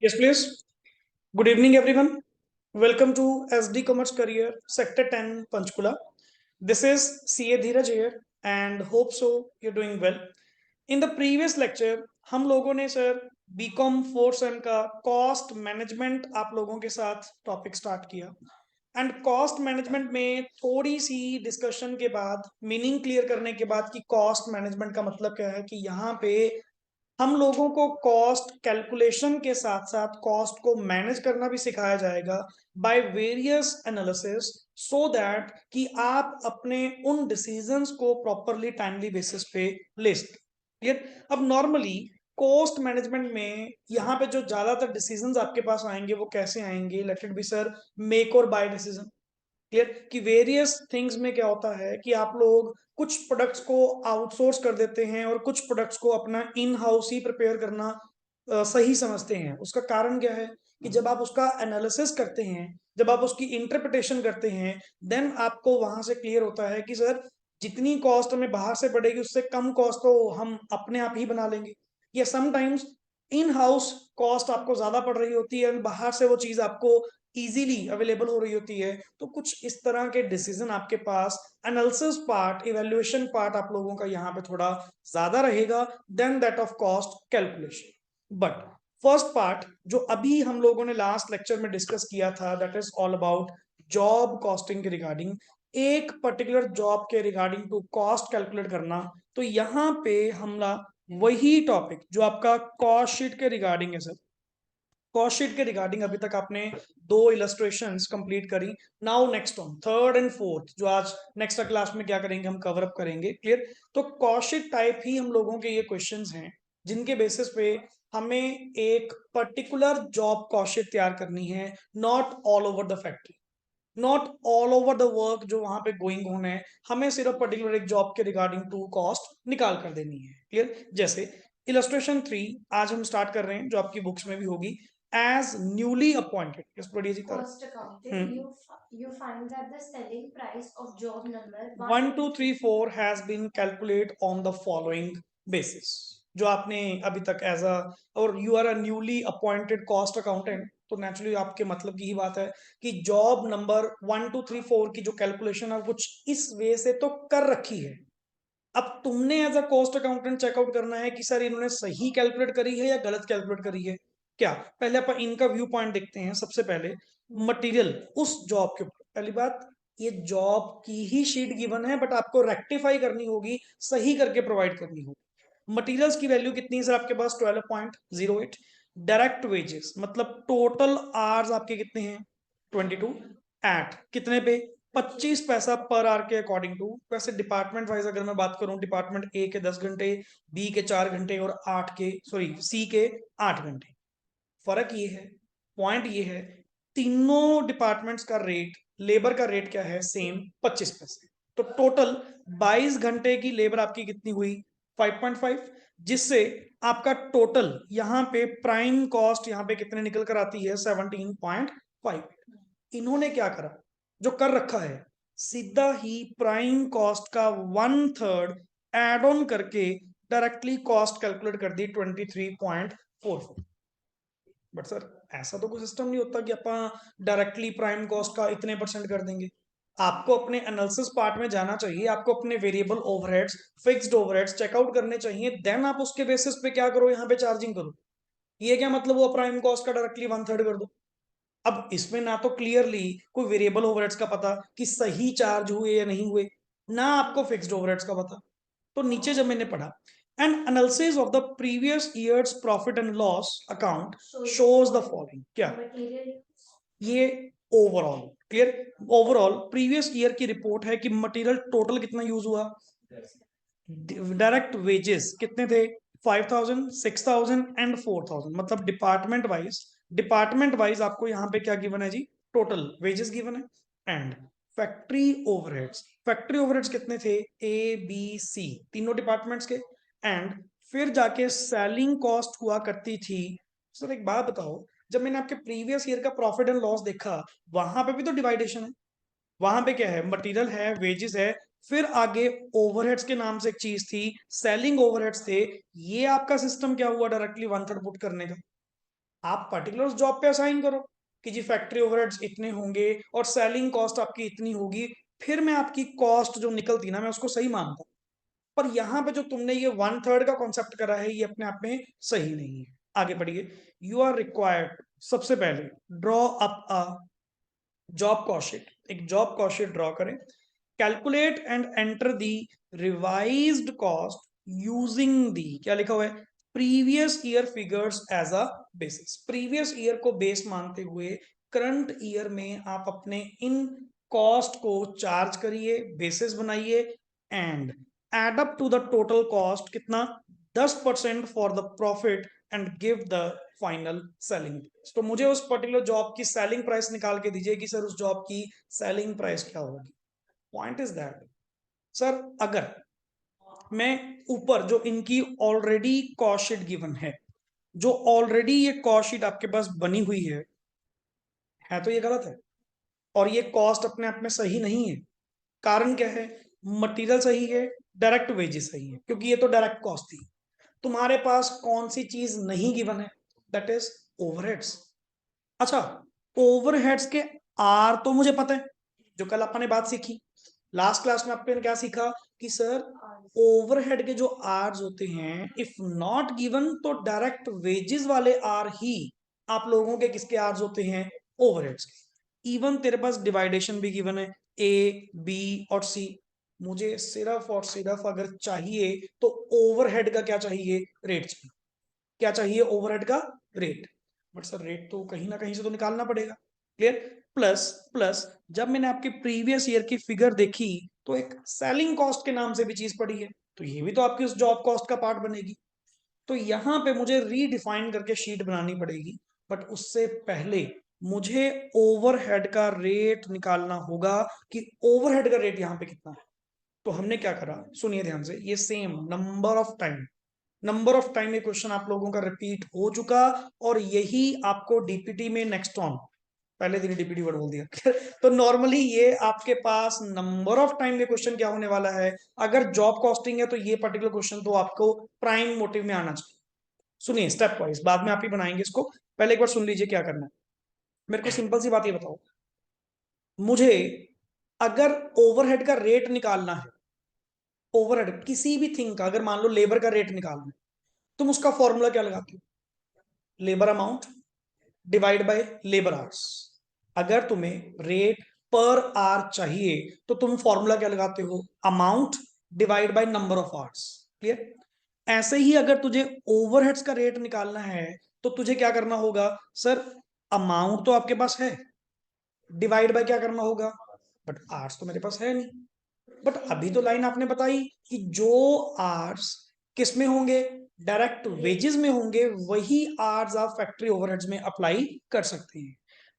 Yes, please. Good evening, everyone. Welcome to SD Commerce Career, Sector 10, Panchkula. This is CA Dheeraj here, and hope so you're doing well. In the previous lecture, हम लोगों ने sir BCom 4 same का cost management आप लोगों के साथ topic start किया and cost management में थोड़ी सी डिस्कशन के बाद मीनिंग क्लियर करने के बाद कि कॉस्ट मैनेजमेंट का मतलब क्या है कि यहाँ पे हम लोगों को कॉस्ट कैलकुलेशन के साथ साथ कॉस्ट को मैनेज करना भी सिखाया जाएगा by various analysis so that कि आप अपने उन डिसीजंस को प्रॉपरली टाइमली बेसिस पे ले सकें। क्लियर। अब नॉर्मली कॉस्ट मैनेजमेंट में यहाँ पे जो ज्यादातर डिसीजंस आपके पास आएंगे वो कैसे आएंगे, let it be sir make और बाय डिसीजन। क्लियर कि वेरियस थिंग्स में क्या होता है कि आप लोग कुछ प्रोडक्ट्स को आउटसोर्स कर देते हैं और कुछ प्रोडक्ट्स को अपना इन हाउस ही प्रिपेयर करना सही समझते हैं। उसका कारण क्या है कि जब आप उसका एनालिसिस करते हैं, जब आप उसकी इंटरप्रिटेशन करते हैं, देन आपको वहां से क्लियर होता है कि सर जितनी कॉस्ट हमें बाहर से पड़ेगी उससे कम कॉस्ट तो हम अपने आप ही बना लेंगे, या समटाइम्स इन हाउस कॉस्ट आपको ज्यादा पड़ रही होती है, बाहर से वो चीज आपको इजीली अवेलेबल हो रही होती है। तो कुछ इस तरह के डिसीजन आपके पास एनालिसिस पार्ट, इवेल्युएशन पार्ट आप लोगों का यहाँ पे थोड़ा ज्यादा रहेगा then that of cost calculation. But first part जो अभी हम लोगों ने लास्ट लेक्चर में डिस्कस किया था, that is all about job costing के रिगार्डिंग, एक पर्टिकुलर जॉब के रिगार्डिंग टू कॉस्ट कैलकुलेट करना। तो यहाँ पे हमला वही टॉपिक जो आपका कॉस्ट शीट के रिगार्डिंग है सर। कॉस्ट शीट के रिगार्डिंग अभी तक आपने दो इलस्ट्रेशंस कंप्लीट करी। Now next on third and fourth जो आज नेक्स्ट क्लास में क्या करेंगे, हम कवर अप करेंगे। क्लियर। तो कॉस्ट शीट टाइप ही हम लोगों के ये क्वेश्चंस हैं जिनके बेसिस पे हमें एक पर्टिकुलर जॉब कॉस्ट शीट तैयार करनी है, not all over the factory, not all over the work जो वहां पे गोइंग ऑन है। हमें सिर्फ पर्टिकुलर एक जॉब के रिगार्डिंग टू कॉस्ट निकाल कर देनी है। क्लियर। जैसे इलस्ट्रेशन 3 आज हम स्टार्ट कर रहे हैं जो आपकी बुक्स में भी होगी। एज न्यूली अपॉइंटेड, यस पढ़िए जी। Cost accountant, you find that the selling price of job number 1 2 3 4 has been calculate on the following basis. जो आपने अभी तक एज अ, और you are a newly appointed cost accountant, तो naturally आपके मतलब की ही बात है कि जॉब नंबर 1 2 3 4 की जो कैलकुलेशन है कुछ इस वे से तो कर रखी है। अब तुमने as a cost accountant check out करना है कि सर इन्होंने सही कैलकुलेट करी है या गलत कैलकुलेट करी है। क्या, पहले अपन इनका व्यू पॉइंट देखते हैं। सबसे पहले मटेरियल उस जॉब के ऊपर, पहली बात ये जॉब की ही शीट गिवन है बट आपको रेक्टिफाई करनी होगी, सही करके प्रोवाइड करनी होगी। मटेरियल्स की वैल्यू कितनी है सर आपके पास? 12.08। डायरेक्ट वेजेस मतलब टोटल आवर्स आपके कितने हैं? 22 एट कितने पे? 25 पैसा पर आवर के अकॉर्डिंग टू। वैसे डिपार्टमेंट वाइज अगर मैं बात करूं, डिपार्टमेंट ए के 10 घंटे, बी के 4 घंटे और 8 के, सॉरी सी के 8 घंटे। फर्क ये है, पॉइंट ये है, तीनों डिपार्टमेंट्स का रेट, लेबर का रेट क्या है? सेम 25 पैसे। तो टोटल 22 घंटे की लेबर आपकी कितनी हुई? 5.5। जिससे आपका टोटल यहाँ पे प्राइम कॉस्ट यहाँ पे कितने निकल कर आती है? 17.5। इन्होंने क्या करा, जो कर रखा है, सीधा ही प्राइम कॉस्ट का 1/3 एड ऑन करके डायरेक्टली कॉस्ट कैलकुलेट कर दी 23.44। बट सर ऐसा तो कोई सिस्टम नहीं होता कि अपन डायरेक्टली प्राइम कॉस्ट का इतने परसेंट कर देंगे। आपको अपने एनालिसिस पार्ट में जाना चाहिए, आपको अपने variable overheads, fixed overheads check out करने चाहिए, देन आप उसके बेसिस पे क्या करो, यहाँ पे चार्जिंग करो। ये क्या मतलब वो प्राइम कॉस्ट का डायरेक्टली 1/3 कर दो। अब इसमें ना तो क्लियरली कोई वेरिएबल ओवरहेड्स का पता कि सही चार्ज हुए या नहीं हुए, ना आपको फिक्स्ड ओवरहेड्स का पता। तो नीचे जब मैंने पढ़ा, N analysis of the previous years profit and loss account shows the following. क्या ये? Overall. Clear. Overall previous year की रिपोर्ट है कि मटेरियल टोटल कितना यूज हुआ। डायरेक्ट वेजेस कितने थे? 5,000, 6,000 एंड 4,000। मतलब डिपार्टमेंट वाइज आपको यहाँ पे क्या गिवन है जी? टोटल वेजेस गिवन है। And factory overheads, factory overheads कितने थे? ए बी सी, तीनों डिपार्टमेंट्स के। एंड फिर जाके सेलिंग कॉस्ट हुआ करती थी। सर एक बात बताओ, जब मैंने आपके प्रीवियस ईयर का प्रॉफिट एंड लॉस देखा, वहां पे भी तो डिवाइडेशन है। वहां पे क्या है? मटेरियल है, वेजेस है, फिर आगे ओवरहेड्स के नाम से एक चीज थी, सेलिंग ओवरहेड्स थे। ये आपका सिस्टम क्या हुआ डायरेक्टली 1/3 पुट करने का? आप पर्टिकुलर जॉब पे असाइन करो कि जी फैक्ट्री ओवरहेड्स इतने होंगे और सेलिंग कॉस्ट आपकी इतनी होगी, फिर मैं आपकी कॉस्ट जो निकलती ना मैं उसको सही मानता हूँ। पर यहाँ पे जो तुमने ये 1/3 का कॉन्सेप्ट करा है ये अपने आप में सही नहीं है। आगे बढ़िए। यू आर रिक्वायर्ड, सबसे पहले draw up a job cost sheet, एक जॉब कॉस्ट शीट ड्रॉ करें। Calculate and enter the revised cost using the, क्या लिखा हुआ है, previous year figures as a basis. Previous year को बेस मानते हुए करंट ईयर में आप अपने इन कॉस्ट को चार्ज करिए, बेसिस बनाइए and add up to the total cost कितना, 10% for the profit and give the final selling price. तो मुझे उस पर्टिकुलर जॉब की सेलिंग प्राइस निकाल के दीजिए कि सर उस जॉब की सेलिंग प्राइस क्या होगी। पॉइंट इज दैट सर, अगर मैं ऊपर जो इनकी ऑलरेडी कॉस्ट शीट गिवन है, जो ऑलरेडी ये कॉस्ट शीट आपके पास बनी हुई है तो ये गलत है। और ये कॉस्ट अपने आप में सही नहीं है। कारण क्या है, मटेरियल सही है, डायरेक्ट वेजेस सही है, क्योंकि ये तो डायरेक्ट कॉस्ट थी। तुम्हारे पास कौन सी चीज नहीं गिवन है, दैट इज ओवरहेड्स। अच्छा, ओवरहेड्स के आर तो मुझे पता है, जो कल अपन ने बात सीखी लास्ट क्लास में, आपने क्या सीखा कि सर ओवरहेड के जो आर्स होते हैं इफ नॉट गिवन तो डायरेक्ट वेजेस वाले आर ही आप लोगों के किसके आर्स होते हैं, ओवरहेड्स के। इवन तेरे पास डिवाइडेशन भी गिवन है, ए बी और सी। मुझे सिर्फ और सिर्फ अगर चाहिए तो ओवरहेड का क्या चाहिए, रेट चाहिए। क्या चाहिए, ओवरहेड का रेट। बट सर रेट तो कहीं ना कहीं से तो निकालना पड़ेगा, क्लियर। प्लस प्लस जब मैंने आपके प्रीवियस ईयर की फिगर देखी तो एक सेलिंग कॉस्ट के नाम से भी चीज पड़ी है, तो ये भी तो आपकी उस जॉब कॉस्ट का पार्ट बनेगी। तो यहां पे मुझे रीडिफाइन करके शीट बनानी पड़ेगी। बट उससे पहले मुझे ओवरहेड का रेट निकालना होगा कि ओवरहेड का रेट यहां पे कितना है। तो हमने क्या करा, सुनिए ध्यान से, ये सेम नंबर ऑफ टाइम ये क्वेश्चन आप लोगों का रिपीट हो चुका, और यही आपको डीपीटी में नेक्स्ट ऑन, पहले दिन डीपीटी वर्ड बोल दिया तो नॉर्मली ये आपके पास नंबर ऑफ टाइम ये क्वेश्चन क्या होने वाला है, अगर जॉब कॉस्टिंग है तो ये पर्टिकुलर क्वेश्चन तो आपको प्राइम मोटिव में आना चाहिए। सुनिए स्टेप वाइज, बाद में आप ही बनाएंगे इसको, पहले एक बार सुन लीजिए क्या करना है। मेरे को सिंपल सी बात ये बताओ, मुझे अगर ओवरहेड का रेट निकालना है, ओवरहेड किसी भी थिंग का, अगर मान लो लेबर का रेट निकालना है, तुम उसका फॉर्मूला क्या लगाते हो, labour amount divide by labour hours. अगर तुम्हें रेट पर आवर चाहिए तो तुम फॉर्मूला क्या लगाते हो, amount divide by number of hours, clear. ऐसे ही अगर तुझे ओवरहेड्स का रेट निकालना है तो तुझे क्या करना होगा, सर अमाउंट तो आपके पास है, डिवाइड बाय क्या करना होगा, बट आवर्स तो मेरे पास है नहीं। बट अभी तो लाइन आपने बताई कि जो आर्स किस में होंगे, डायरेक्ट वेजेस में होंगे, वही आर्स आप फैक्ट्री ओवरहेड्स में अप्लाई कर सकते हैं।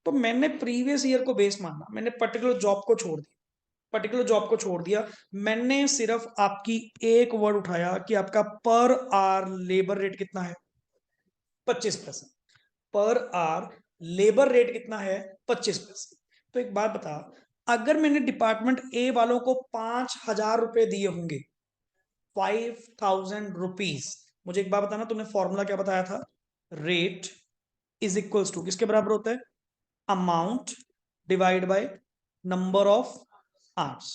तो मैंने प्रीवियस ईयर को बेस माना, मैंने पर्टिकुलर जॉब को छोड़ दिया, मैंने सिर्फ आपकी एक वर्ड उठाया कि आपका पर आर लेबर रेट कितना है, 25 पैसे। पर आर लेबर रेट कितना है, 25 पैसे। तो एक बात बता, अगर मैंने डिपार्टमेंट ए वालों को 5,000 रुपए दिए होंगे, 5,000 रुपीज, मुझे एक बात बताना, तुमने फॉर्मूला क्या बताया था, रेट इज इक्वल्स टू किसके बराबर होता है, amount divide by number of hours.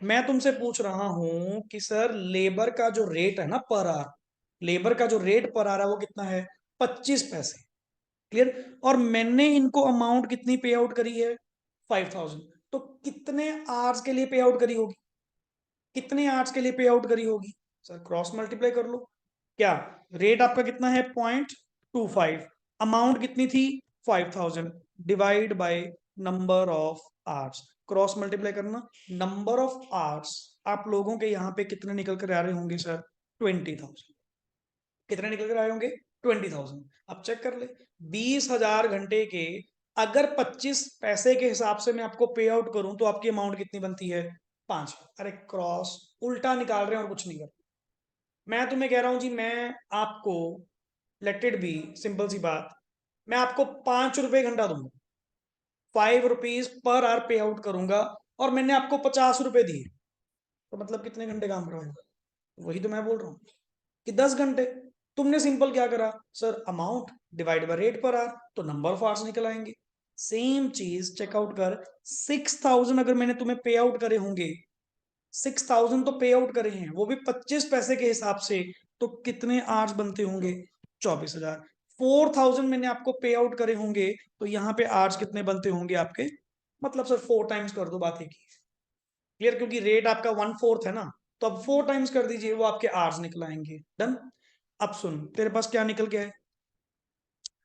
मैं तुमसे पूछ रहा हूं कि सर लेबर का जो रेट है ना पर आवर, लेबर का जो रेट पर आ रहा है वो कितना है, 25 पैसे, क्लियर। और मैंने इनको अमाउंट कितनी पे आउट करी है, 5,000। तो कितने आवर्स के लिए पे आउट करी होगी, कितने आवर्स के लिए पे आउट करी होगी, सर क्रॉस मल्टीप्लाई कर लो। क्या, रेट आपका कितना है, 0.25, अमाउंट कितनी थी, 5,000, divide by number of hours, cross multiply करना। नंबर ऑफ आवर्स आप लोगों के यहाँ पे कितने निकल कर आ रहे होंगे सर, 20,000। कितने निकल कर आए होंगे, 20,000। अब चेक कर ले, 20,000 घंटे के अगर 25 पैसे के हिसाब से मैं आपको पे आउट करूं तो आपकी अमाउंट कितनी बनती है, 5। अरे क्रॉस उल्टा निकाल रहे हैं और कुछ नहीं कर रहे। मैं तुम्हें कह रहा हूं जी, मैं आपको, लेट इट बी सिंपल सी बात, मैं आपको 5 रुपए घंटा दूंगा, 5 रुपीज पर आवर पे आउट करूंगा, और मैंने आपको 50 रुपए दिए, तो मतलब कितने घंटे काम करवाएंगे, वही तो मैं बोल रहा हूँ कि 10 घंटे। तुमने सिंपल क्या करा sir, amount divide by rate पर आर, तो नंबर ऑफ आवर्स निकल आएंगे। सेम चीज चेकआउट कर, 6,000 अगर मैंने तुम्हें पे आउट करे होंगे, 6,000 तो पे आउट करे हैं, वो भी 25 पैसे के हिसाब से, तो कितने आवर्स बनते होंगे? 24,000। 4,000 मैंने आपको पे आउट करे होंगे, तो यहाँ पे आवर्स कितने बनते होंगे आपके? मतलब सर 4 टाइम्स कर दो, बात एक ही। क्लियर? क्योंकि रेट आपका 1/4 है ना, तो अब 4 टाइम्स कर दीजिए, वो आपके आवर्स निकल आएंगे। डन। अब सुन, तेरे पास क्या निकल गया है,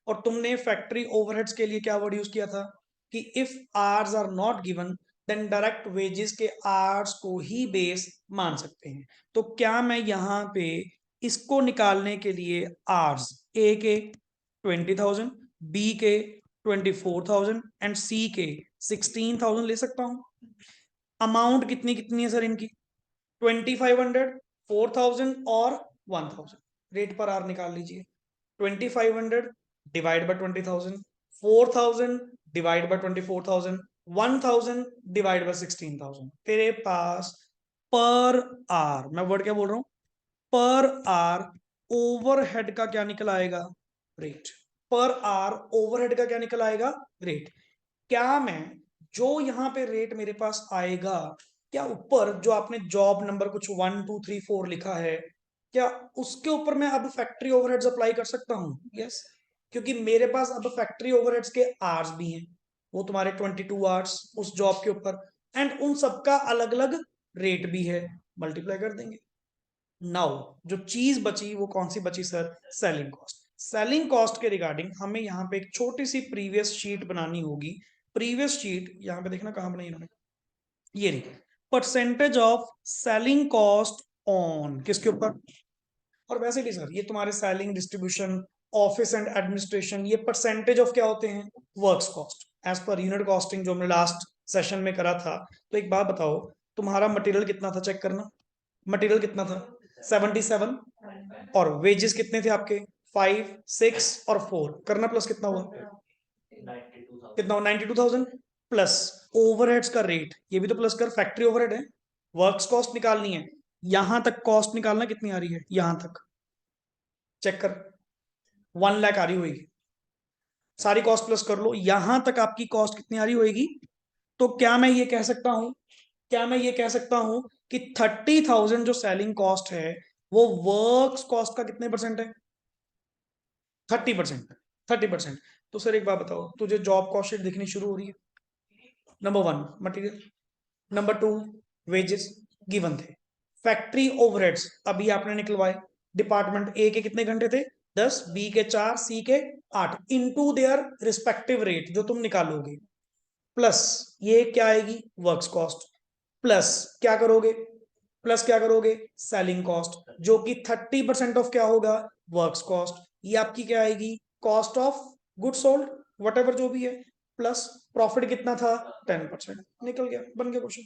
और तुमने फैक्ट्री ओवरहेड्स के लिए क्या वर्ड यूज किया था कि if hours are not given then direct wages के आर्स को ही बेस मान सकते हैं। तो क्या मैं यहां पे इसको निकालने के लिए आर्स ए के 20,000, बी के 24,000 एंड सी के 16,000 ले सकता हूं? अमाउंट कितनी कितनी है सर इनकी? 2,500, 4,000 और 1,000। रेट पर आर निकाल लीजिए। 2,500 divide by 20,000, 4,000 divide by 24,000, 1,000 divide by 16,000। तेरे पास पर आर, मैं वर्ड क्या बोल रहा हूं, पर आर ओवरहेड का क्या निकल आएगा? रेट। पर आर ओवरहेड का क्या निकल आएगा? रेट। क्या मैं जो यहाँ पे रेट मेरे पास आएगा, क्या ऊपर जो आपने जॉब नंबर कुछ 1 2 3 4 लिखा है, क्या उसके ऊपर मैं अब फैक्ट्री ओवरहेड्स अप्लाई कर सकता हूँ? यस। क्योंकि मेरे पास अब फैक्ट्री ओवरहेड्स के आवर्स भी हैं, वो तुम्हारे 22 आवर्स उस जॉब के ऊपर, एंड उन सबका अलग अलग रेट भी है, मल्टीप्लाई कर देंगे। नाउ जो चीज बची वो कौन सी बची sir? Selling cost. Selling cost के रिगार्डिंग हमें यहाँ पे एक छोटी सी प्रीवियस शीट बनानी होगी। प्रीवियस शीट यहाँ पे देखना कहाँ बनाई इन्होंने, ये रही। Percentage of selling cost on किसके ऊपर? और वैसे भी सर ये तुम्हारे selling, distribution, office and administration, ये परसेंटेज ऑफ क्या होते हैं? Works cost, as per unit costing जो हमने लास्ट सेशन में करा था। तो एक बात बताओ, तुम्हारा मटेरियल कितना था, चेक करना। मटेरियल कितना था? 77। और वेजेस कितने थे आपके? 5, 6 और 4, करना प्लस कितना हुआ? कितना हुआ? 92,000 प्लस ओवरहेड्स का रेट, ये भी तो प्लस कर, फैक्ट्री ओवरहेड है, वर्क्स कॉस्ट निकालनी है, यहां तक कॉस्ट निकालना कितनी आ रही है, यहां तक चेक कर, 1 लाख आ रही होगी। सारी कॉस्ट प्लस कर लो, यहां तक आपकी कॉस्ट कितनी आ रही होगी? तो क्या मैं ये कह सकता हूं, क्या मैं ये कह सकता हूं कि 30,000 जो सेलिंग कॉस्ट है, वो वर्क्स कॉस्ट का कितने परसेंट है? 30%। 30%। तो सर एक बात बताओ, तुझे जॉब कॉस्ट शीट दिखनी शुरू हो रही है? Number 1 material, number 2 wages given थे, फैक्ट्री ओवरहेड्स अभी आपने निकलवाए, डिपार्टमेंट ए के कितने घंटे थे? 10, बी के 4, सी के 8, इनटू देयर रिस्पेक्टिव रेट जो तुम निकालोगे, प्लस ये क्या आएगी? वर्क्स कॉस्ट, प्लस क्या करोगे? प्लस क्या करोगे? सेलिंग कॉस्ट, जो कि 30% ऑफ क्या होगा? Works cost. ये आपकी क्या आएगी? Cost of good sold, what ever जो भी है, प्लस प्रॉफिट कितना था? 10%। निकल गया, बन गया क्वेश्चन।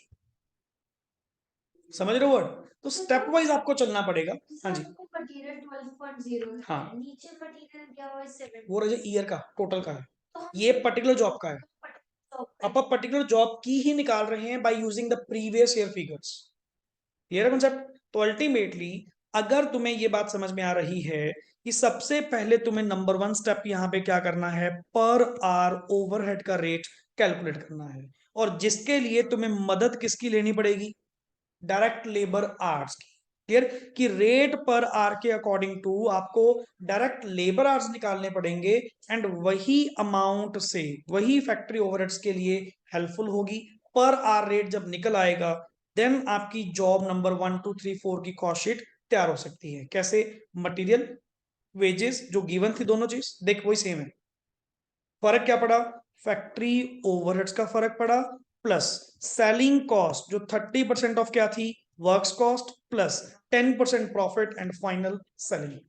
समझ रहे हो वर्ड? तो स्टेप वाइज आपको चलना पड़ेगा। हाँ जी। मटेरियल 12.0 है, हाँ, नीचे मटेरियल क्या हुआ? 7। वो रहे ईयर का टोटल का है, तो हम ये पर्टिकुलर जॉब का है। तो अब पर्टिकुलर जॉब की ही निकाल रहे हैं by using the previous year figures. Clear है कॉन्सेप्ट? तो अल्टीमेटली अगर तुम्हें ये बात समझ में आ रही है कि सबसे पहले तुम्हें नंबर 1 स्टेप यहाँ पे क्या करना है, पर आर ओवरहेड का रेट कैलकुलेट करना है, और जिसके लिए तुम्हें मदद किसकी लेनी पड़ेगी? डायरेक्ट लेबर आवर्स की। क्लियर? कि रेट पर आर के अकॉर्डिंग टू आपको डायरेक्ट लेबर आवर्स निकालने पड़ेंगे, एंड वही अमाउंट से वही फैक्ट्री ओवरहेड्स के लिए हेल्पफुल होगी। पर आर रेट जब निकल आएगा, देन आपकी जॉब नंबर 1 2 3 4 की कॉस्ट शीट तैयार हो सकती है। कैसे? मटेरियल, वेजेस जो गिवन थी, दोनों चीज देख वही सेम है, फर्क क्या पड़ा? फैक्ट्री ओवरहेड्स का फर्क पड़ा, प्लस सेलिंग कॉस्ट जो 30% ऑफ क्या थी? Works cost, plus 10% profit and final selling.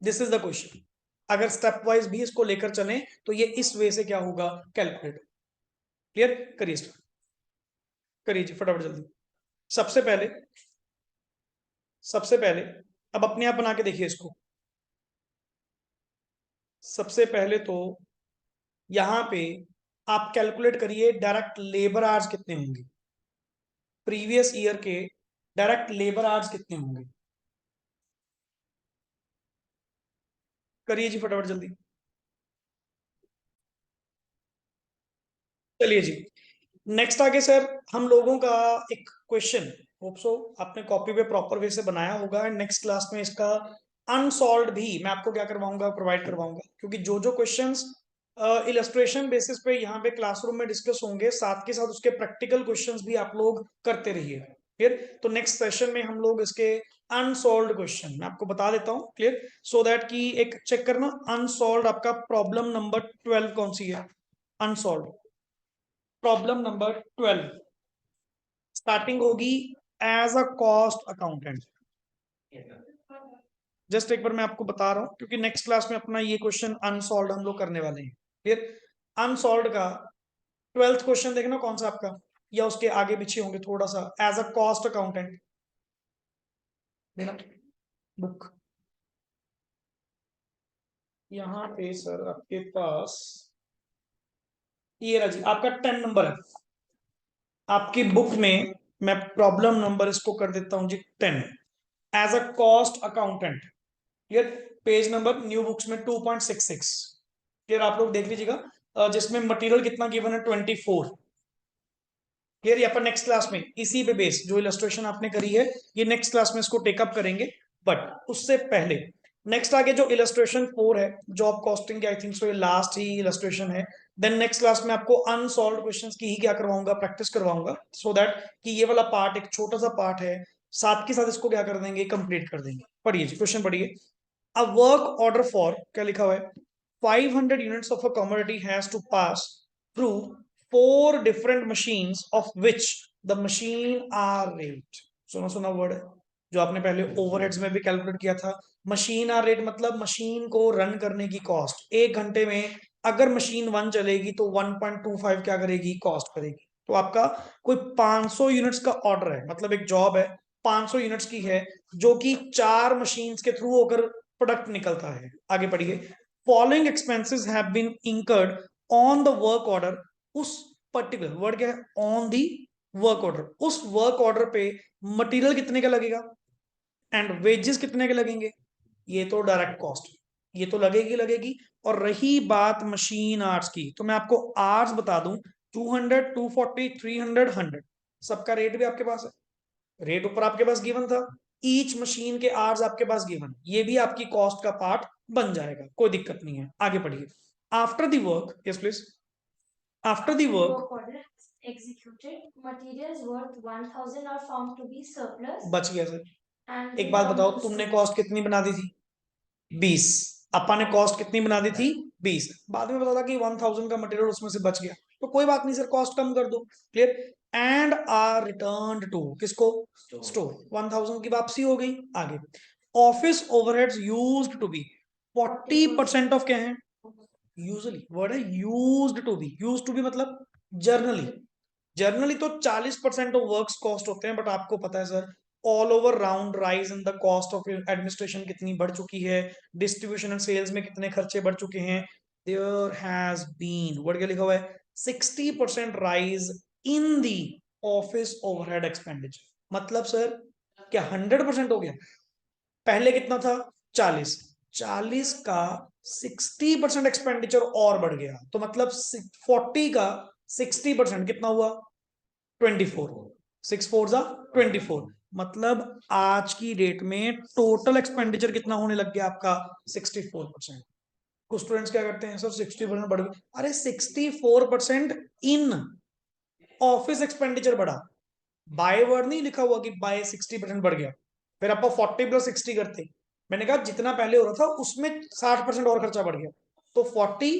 This is the question. अगर स्टेप वाइज भी इसको लेकर चलें तो ये इस वे से क्या होगा? कैलकुलेट। क्लियर? करिए स्टार्ट, करिए जी फटाफट जल्दी। सबसे पहले, सबसे पहले अब अपने आप बना के देखिए इसको। सबसे पहले तो यहां पे आप कैलकुलेट करिए डायरेक्ट लेबर आवर्स कितने होंगे, प्रीवियस ईयर के डायरेक्ट लेबर आवर्स कितने होंगे। करिए जी फटाफट जल्दी। चलिए जी, नेक्स्ट आगे सर हम लोगों का एक क्वेश्चन, होप सो आपने कॉपी पे प्रॉपर वे से बनाया होगा, एंड नेक्स्ट क्लास में इसका अनसॉल्व भी मैं आपको क्या करवाऊंगा, प्रोवाइड करवाऊंगा, क्योंकि जो जो क्वेश्चंस इलस्ट्रेशन बेसिस पे यहाँ पे क्लासरूम में डिस्कस होंगे, साथ के साथ उसके प्रैक्टिकल क्वेश्चंस भी आप लोग करते रहिए। क्लियर? तो नेक्स्ट सेशन में हम लोग इसके अनसॉल्व क्वेश्चन मैं आपको बता देता हूँ, क्लियर, सो दैट कि एक चेक करना अनसॉल्व आपका प्रॉब्लम नंबर 12 कौन सी है। अनसॉल्व प्रॉब्लम नंबर 12 स्टार्टिंग होगी as a cost accountant. Just एक बार मैं आपको बता रहा हूं, क्योंकि नेक्स्ट क्लास में अपना ये क्वेश्चन अनसॉल्व हम लोग करने वाले हैं। फिर अनसॉल्व का 12th क्वेश्चन देखना कौन सा आपका, या उसके आगे पीछे होंगे थोड़ा सा, एज अ कॉस्ट अकाउंटेंट देना बुक। यहाँ पे सर आपके पास ये रहा जी, आपका 10 नंबर है आपकी बुक में। मैं प्रॉब्लम नंबर इसको कर देता हूं जी 10, as a cost accountant. Clear? Page number new books में 2.66। क्लियर? आप लोग देख लीजिएगा, जिसमें मटेरियल कितना गिवन है 24। क्लियर? ये अपन नेक्स्ट क्लास में इसी पे बेस जो इलस्ट्रेशन आपने करी है, ये नेक्स्ट क्लास में इसको टेकअप करेंगे। बट उससे पहले नेक्स्ट आगे जो इलस्ट्रेशन 4 है जॉब कॉस्टिंग की, आई थिंक सो ये लास्ट ही इलस्ट्रेशन है। देन नेक्स्ट क्लास में आपको अनसॉल्व क्वेश्चंस की ही क्या करवाऊंगा, प्रैक्टिस करवाऊंगा, सो दैट कि ये वाला पार्ट एक छोटा सा पार्ट है, साथ के साथ इसको क्या कर देंगे, कंप्लीट कर देंगे। पढ़िए जी, क्वेश्चन पढ़िए। A work order for क्या लिखा हुआ है, 500 units of a commodity has to pass through 4 different machines of which the machine are rate। सुना सुना वर्ड है, जो आपने पहले ओवरहेड्स में भी कैलकुलेट किया था। मशीन आर रेट मतलब मशीन को रन करने की कॉस्ट, 1 घंटे में अगर मशीन 1 चलेगी तो 1.25 क्या करेगी, कॉस्ट करेगी। तो आपका कोई 500 यूनिट्स का ऑर्डर है, मतलब एक जॉब है 500 यूनिट्स की है, जो कि 4 मशीन्स के थ्रू होकर प्रोडक्ट निकलता है। आगे पढ़िए। Following expenses have been incurred on the work order. उस पर्टिकुलर वर्ड क्या है, ऑन दी वर्क ऑर्डर, उस वर्क ऑर्डर पे मटेरियल कितने का लगेगा एंड वेजेस कितने के लगेंगे। ये तो डायरेक्ट कॉस्ट, ये तो लगेगी लगेगी। और रही बात मशीन आर्ट्स की, तो मैं आपको आर्ट्स बता दूं, 200, 240, 300, 100 सबका रेट भी आपके पास है। रेट ऊपर आपके पास गिवन था, ईच मशीन के आवर्स आपके पास गिवन, ये भी आपकी कॉस्ट का पार्ट बन जाएगा, कोई दिक्कत नहीं है। आगे पढ़िए। After the work, yes please, after the work order executed, materials worth 1000 are found to be surplus बच गया सर। and एक बात returned बताओ, to तुमने stores. कॉस्ट कितनी बना दी थी, 20। अपा ने कॉस्ट कितनी बना दी थी, 20। बाद में पता था कि 1000 का मटेरियल उसमें से बच गया, तो कोई बात नहीं सर, कॉस्ट कम कर दो। Clear? And are return to किसको, स्टोर। 1000 की वापसी हो गई। आगे office overheads used to be 40% of क्या है, यूजुअली वर्ड है used to be. Use to be मतलब जर्नली, जर्नली तो 40% ऑफ वर्क्स कॉस्ट होते हैं, बट आपको पता है sir all over round rise in the cost of administration कितनी बढ़ चुकी है, डिस्ट्रीब्यूशन एंड सेल्स में कितने खर्चे बढ़ चुके हैं। देयर हैज बीन वर्ड क्या लिखा हुआ है, 60% rise in the office overhead expenditure. मतलब सर क्या 100% हो गया, पहले कितना था 40, 40 का 60% एक्सपेंडिचर और बढ़ गया, तो मतलब 40 का 60% कितना हुआ, 24। 6 4 जा 24, मतलब आज की डेट में टोटल एक्सपेंडिचर कितना होने लग गया आपका, 64%। कुछ स्टूडेंट्स क्या करते हैं सर, 60% बढ़ गया, अरे 64% इन ऑफिस एक्सपेंडिचर बढ़ा, बाय वर्ड नहीं लिखा हुआ कि बाय 60% बढ़ गया। फिर आप 40 प्लस 60 करते, मैंने कहा जितना पहले हो रहा था उसमें 60% और खर्चा बढ़ गया, तो 40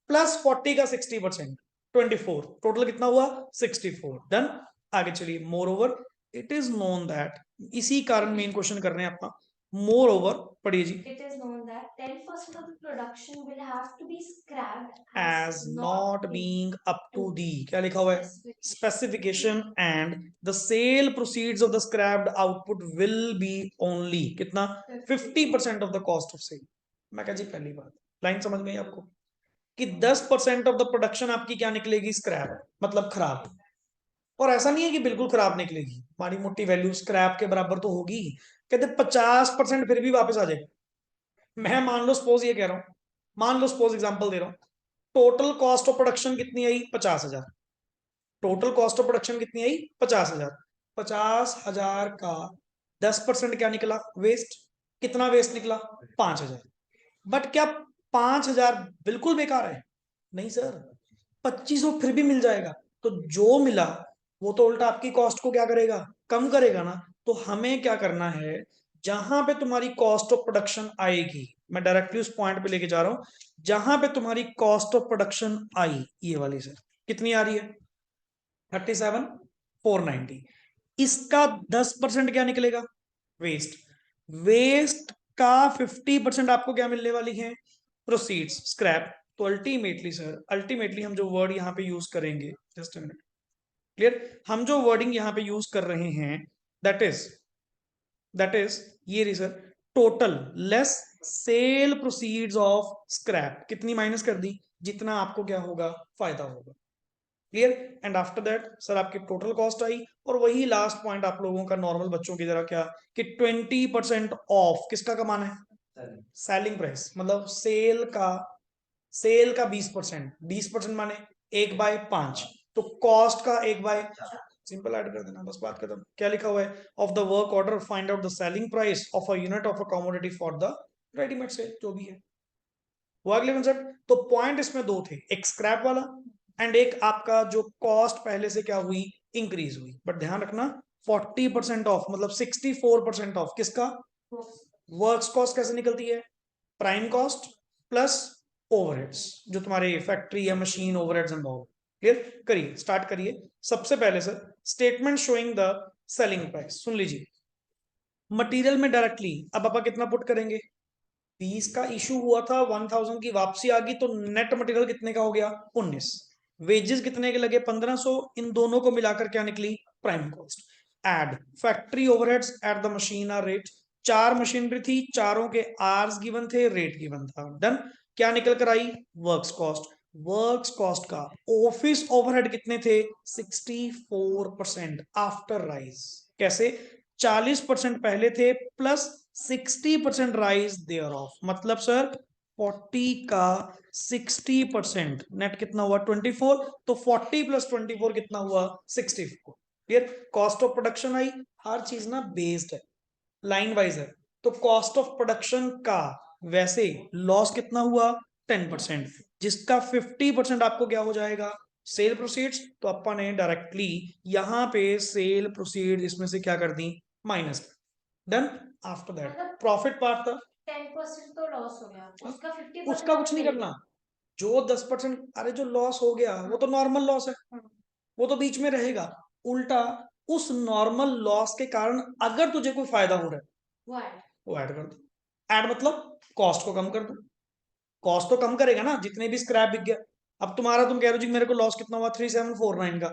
प्लस 40 का 60%, 24, टोटल कितना हुआ 64। डन। आगे चलिए। More over it is known that, इसी कारण मेन क्वेश्चन कर रहे हैं अपना। मोर ओवर पढ़िए जी। It is known that 10% of the production will have to be scrapped as not being up to the क्या लिखा हुआ है, specification, and the sale proceeds of the scrapped output will be only कितना, 50% of the cost of sale। मैं कहा जी पहली बात, line समझ में आई आपको, कि 10% ऑफ द प्रोडक्शन आपकी क्या निकलेगी, स्क्रैप, मतलब खराब। और ऐसा नहीं है कि बिल्कुल खराब निकलेगी, माड़ी मोटी वैल्यू स्क्रैप के बराबर तो होगी। कहते 50% फिर भी वापस आ जाएगा, मैं मान लो सपोज ये कह रहा हूं, मान लो सपोज एग्जांपल दे रहा हूं, टोटल कॉस्ट ऑफ प्रोडक्शन कितनी आई? 50,000। टोटल कॉस्ट ऑफ प्रोडक्शन कितनी आई? 50,000। 50,000 का 10% क्या निकला? वेस्ट। कितना वेस्ट निकला? 5,000। बट क्या 5,000 बिल्कुल बेकार है? नहीं सर, 2500 फिर भी मिल जाएगा। तो जो मिला वो तो उल्टा आपकी कॉस्ट को क्या करेगा? कम करेगा ना। तो हमें क्या करना है, जहां पे तुम्हारी कॉस्ट ऑफ प्रोडक्शन आएगी, मैं डायरेक्टली उस पॉइंट पे लेके जा रहा हूं, जहां पे तुम्हारी कॉस्ट ऑफ प्रोडक्शन आई, ये वाली सर कितनी आ रही है? 37,490। इसका 10% क्या निकलेगा? वेस्ट। वेस्ट का 50% आपको क्या मिलने वाली है? Proceeds, scrap. तो अल्टीमेटली सर, अल्टीमेटली हम जो वर्ड यहां पे यूज करेंगे, जस्ट मिनट, क्लियर, हम जो वर्डिंग यहां पे यूज कर रहे हैं, दैट इज ये रही sir, total less sale proceeds of scrap. कितनी माइनस कर दी? जितना आपको क्या होगा? फायदा होगा। Clear. And after that sir आपकी टोटल कॉस्ट आई, और वही लास्ट पॉइंट आप लोगों का नॉर्मल बच्चों की तरह क्या, कि 20% ऑफ किसका कमाना है? सेलिंग प्राइस, मतलब सेल का 20%। 20% माने 1/5, तो कॉस्ट का 1/4। सिंपल ऐड कर देना, बस बात खत्म। क्या लिखा हुआ है? Of the work order find out the selling price of a unit of a commodity for the readymade sale, जो भी है वो अगले कंसेप्ट। तो पॉइंट इसमें दो थे, एक स्क्रैप वाला एंड एक आपका जो कॉस्ट पहले से क्या हुई? इंक्रीज हुई। बट ध्यान रखना, 40% ऑफ मतलब 64% ऑफ किसका? वर्क्स कॉस्ट कैसे निकलती है? प्राइम कॉस्ट प्लस ओवरहेड्स, जो तुम्हारे फैक्ट्री या machine overheads and all. Clear करिए, स्टार्ट करिए। सबसे पहले sir, statement showing the selling price सुन लीजिए। मटेरियल में डायरेक्टली अब आप कितना पुट करेंगे? 20 का इशू हुआ था, 1000 की वापसी आ गई, तो नेट मटेरियल कितने का हो गया? 19। वेजेस कितने के लगे? 1500। इन दोनों को मिलाकर क्या निकली? Prime cost. Add factory overheads at the machine hour rate. 4 machinery थी, चारों के आर्स गिवन थे, रेट गिवन था, डन। क्या निकल कर आई? Works cost. वर्क्स कॉस्ट का ऑफिस ओवरहेड कितने थे? 64% आफ्टर राइज। कैसे? 40% पहले थे प्लस 60% राइज देयर ऑफ, मतलब सर 40 का 60% नेट कितना हुआ? 24। तो 40 प्लस 24 कितना हुआ? 64। क्लियर। कॉस्ट ऑफ प्रोडक्शन आई। हर चीज ना बेस्ड है, लाइन वाइज है। तो कॉस्ट ऑफ प्रोडक्शन का वैसे लॉस कितना हुआ? 10%, जिसका 50% आपको क्या हो जाएगा? Sale proceeds. तो अपन ने डायरेक्टली यहां पे सेल प्रोसीड इसमें से क्या कर दी? Minus. Done. After that profit part था। 10% तो लॉस हो गया, उसका 50% उसका कुछ नहीं करना। जो 10%, अरे जो लॉस हो गया वो तो नॉर्मल लॉस है, वो तो बीच में रहेगा। उल्टा उस नॉर्मल लॉस के कारण अगर तुझे कोई फायदा हो रहा है वो ऐड कर दो। ऐड मतलब कॉस्ट को कम कर दो। कॉस्ट तो कम करेगा ना, जितने भी स्क्रैप बिक गया। अब तुम्हारा, तुम कह रहे हो जी मेरे को लॉस कितना हुआ? 3749 का।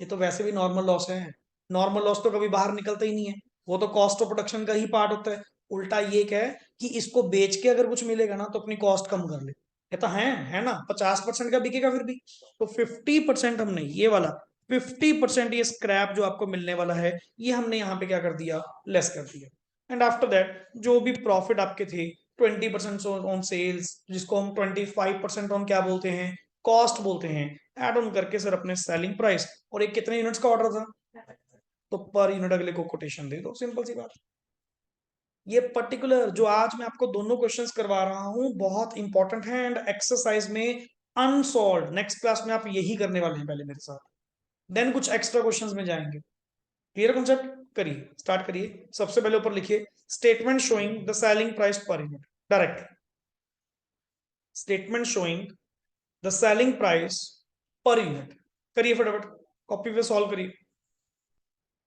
ये तो वैसे भी नॉर्मल लॉस है। नॉर्मल लॉस तो कभी बाहर निकलता ही नहीं है, वो तो कॉस्ट ऑफ प्रोडक्शन का ही पार्ट होता है। उल्टा ये क्या है कि इसको बेच के अगर कुछ मिलेगा ना तो अपनी कॉस्ट कम कर ले। ये तो है ना, 50% का बिकेगा फिर भी। तो 50% हमने ये वाला, 50% ये स्क्रैप जो आपको मिलने वाला है, ये हमने यहाँ पे क्या कर दिया? लेस कर दिया। एंड आफ्टर दैट जो भी प्रॉफिट आपके थे, 20% ऑन सेल्स, जिसको हम 25% ऑन क्या बोलते हैं? कॉस्ट बोलते हैं। एड ऑन करके सर अपने सेलिंग प्राइस, और एक कितने यूनिट्स का ऑर्डर था, तो पर यूनिट अगले को कोटेशन दे दो, सिंपल सी बात। ये पर्टिकुलर जो आज मैं आपको दोनों क्वेश्चंस करवा रहा हूं बहुत इंपॉर्टेंट है, एंड एक्सरसाइज में अनसॉल्व, नेक्स्ट क्लास में आप यही करने वाले हैं पहले मेरे साथ, देन कुछ एक्स्ट्रा क्वेश्चंस में जाएंगे। Clear concept? करिए, स्टार्ट करिए। सबसे पहले ऊपर लिखिए, statement showing the selling price per unit. Direct statement showing the selling price per unit. करिए फटाफट, कॉपी पे सॉल्व करिए।